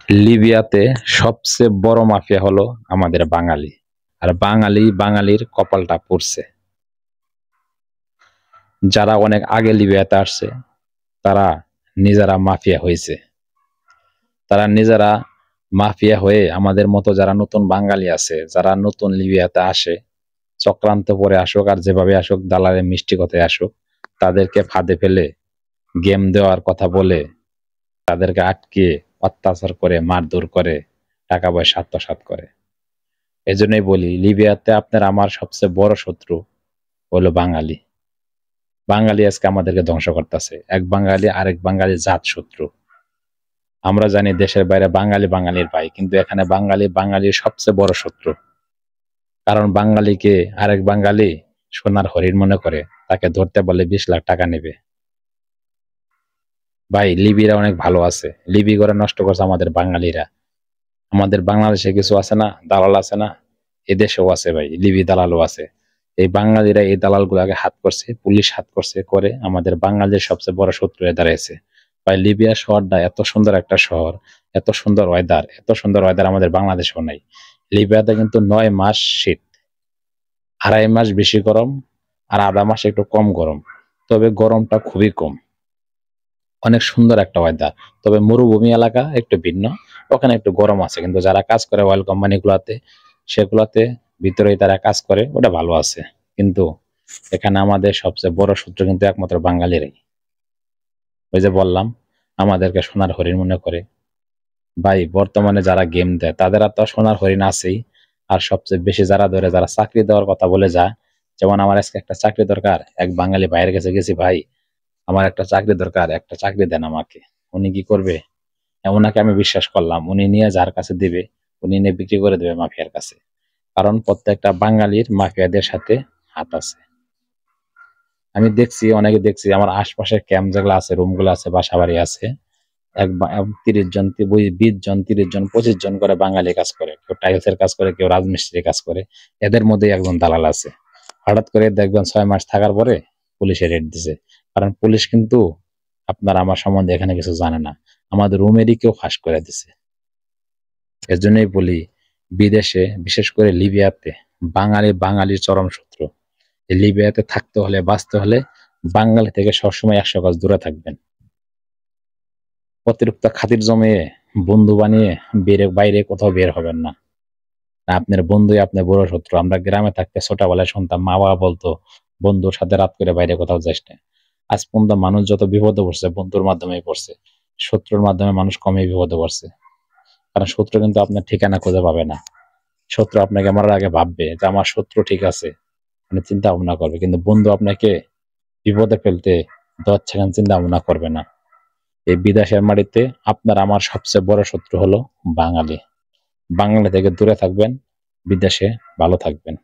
লিবিয়াতে সবচেয়ে বড় মাফিয়া হলো আমাদের বাঙালি। আর বাঙালির কপালটা পুড়ছে। যারা অনেক আগে লিবিয়াতে আসছে তারা নিজেরা মাফিয়া হয়েছে। তারা নিজেরা মাফিয়া হয়ে আমাদের মতো যারা নতুন বাঙালি আছে, যারা নতুন লিবিয়াতে আসে, চক্রান্ত করে আসুক আর যেভাবে আসুক, দালালের মিষ্টি কথায় আসুক, তাদেরকে ফাঁদে ফেলে গেম দেওয়ার কথা বলে তাদেরকে আটকে অত্যাচার করে, মারধর করে, টাকা পয়সা আত্মসাৎ করে। এজন্যই বলি, লিবিয়াতে আপনার আমার সবচেয়ে বড় শত্রু হলো বাঙালি। বাঙালি আজকে আমাদেরকে ধ্বংস করতেছে। এক বাঙালি আরেক বাঙালি জাত শত্রু। আমরা জানি দেশের বাইরে বাঙালি বাঙালির ভাই, কিন্তু এখানে বাঙালি বাঙালির সবচেয়ে বড় শত্রু। কারণ বাঙালিকে আরেক বাঙালি সোনার হরিণ মনে করে, তাকে ধরতে বলে 20 লাখ টাকা নেবে। ভাই, লিবিরা অনেক ভালো আছে। লিবি করে নষ্ট করছে আমাদের বাঙালিরা। আমাদের বাংলাদেশে কিছু আছে না, দালাল আছে না, এদেশেও আছে ভাই, লিবি দালালও আছে। এই বাঙালিরা এই দালাল গুলাকে হাত করছে, পুলিশ হাত করছে, করে আমাদের বাঙালির সবচেয়ে বড় শত্রু হয়ে দাঁড়িয়েছে। ভাই, লিবিয়া শহরটা এত সুন্দর একটা শহর, এত সুন্দর ওয়েদার আমাদের বাংলাদেশেও নাই। লিবিয়াতে কিন্তু 9 মাস শীত, 2.5 মাস বেশি গরম, আর 1/2 মাস একটু কম গরম। তবে গরমটা খুবই কম। অনেক সুন্দর একটা ওয়েদার। তবে মরুভূমি এলাকা, একটু ভিন্ন, ওখানে একটু গরম আছে। কিন্তু যারা কাজ করে অয়েল কোম্পানি গুলাতে, সেগুলাতে ভিতরেই তারা কাজ করে, ওটা ভালো আছে। কিন্তু এখানে আমাদের সবচেয়ে বড় শত্রু কিন্তু একমাত্র বাঙালিরাই। ওই যে বললাম, আমাদেরকে সোনার হরিণ মনে করে। ভাই, বর্তমানে যারা গেম দেয় তাদের তো সোনার হরিণ আছেই, আর সবচেয়ে বেশি যারা ধরে, যারা চাকরি দেওয়ার কথা বলে যায়, যেমন আমার আজকে একটা চাকরি দরকার, এক বাঙালি ভাইয়ের কাছে গেছি, ভাই আমার একটা চাকরি দরকার, একটা চাকরি দেন আমাকে। উনি কি করবে, ওনাকে আমি বিশ্বাস করলাম, উনি নিয়ে যার কাছে দিবে, উনি নিয়ে বিক্রি করে দেবে মাফিয়ার কাছে। কারণ প্রত্যেকটা বাঙালির মাফিয়াদের সাথে হাত আছে। আমি দেখছি, অনেকে দেখছি, আমার আশপাশে ক্যাম্প যেগুলো আছে, রুম গুলো আছে, বাসা বাড়ি আছে, 30 জন, 20 জন, 30 জন, 25 জন করে বাঙালি কাজ করে। কেউ টাইলসের কাজ করে, কেউ রাজমিস্ত্রির কাজ করে। এদের মধ্যে একজন দালাল আছে। হঠাৎ করে দেখবেন 6 মাস থাকার পরে পুলিশে রেড দিছে। কারণ পুলিশ কিন্তু আপনার আমার সম্বন্ধে এখানে কিছু জানে না, আমাদের রুমেরই কেউ ফাঁস করে দিছে। এর জন্যই বলি, বিদেশে বিশেষ করে লিবিয়াতে বাঙালির চরম শত্রু। এই লিবিয়াতে থাকতে হলে, বাঁচতে হলে বাঙালি থেকে সবসময় 100 গজ দূরে থাকবেন। অতিরিক্ত খাতির জমিয়ে বন্ধু বানিয়ে বাইরে কোথাও বের হবেন না। আপনার বন্ধুই আপনার বড় শত্রু। আমরা গ্রামে থাকতে ছোটবেলায় শুনতাম, মা বাবা বলতো, বন্ধুর সাথে রাত করে বাইরে কোথাও যাস না। আজ পর্যন্ত মানুষ যত বিপদে পড়ছে বন্ধুর মাধ্যমেই পড়ছে, শত্রুর মাধ্যমে মানুষ কমই বিপদে পড়ছে। কারণ শত্রু কিন্তু আপনার ঠিকানা খুঁজে পাবে না। শত্রু আপনাকে মরার আগে ভাববে যে আমার শত্রু ঠিক আছে, মানে চিন্তা ভাবনা করবে। কিন্তু বন্ধু আপনাকে বিপদে ফেলতে 10 সেকেন্ড চিন্তা ভাবনা করবে না। এই বিদেশের মাটিতে আপনার আমার সবচেয়ে বড় শত্রু হলো বাঙালি। বাঙালি থেকে দূরে থাকবেন, বিদেশে ভালো থাকবেন।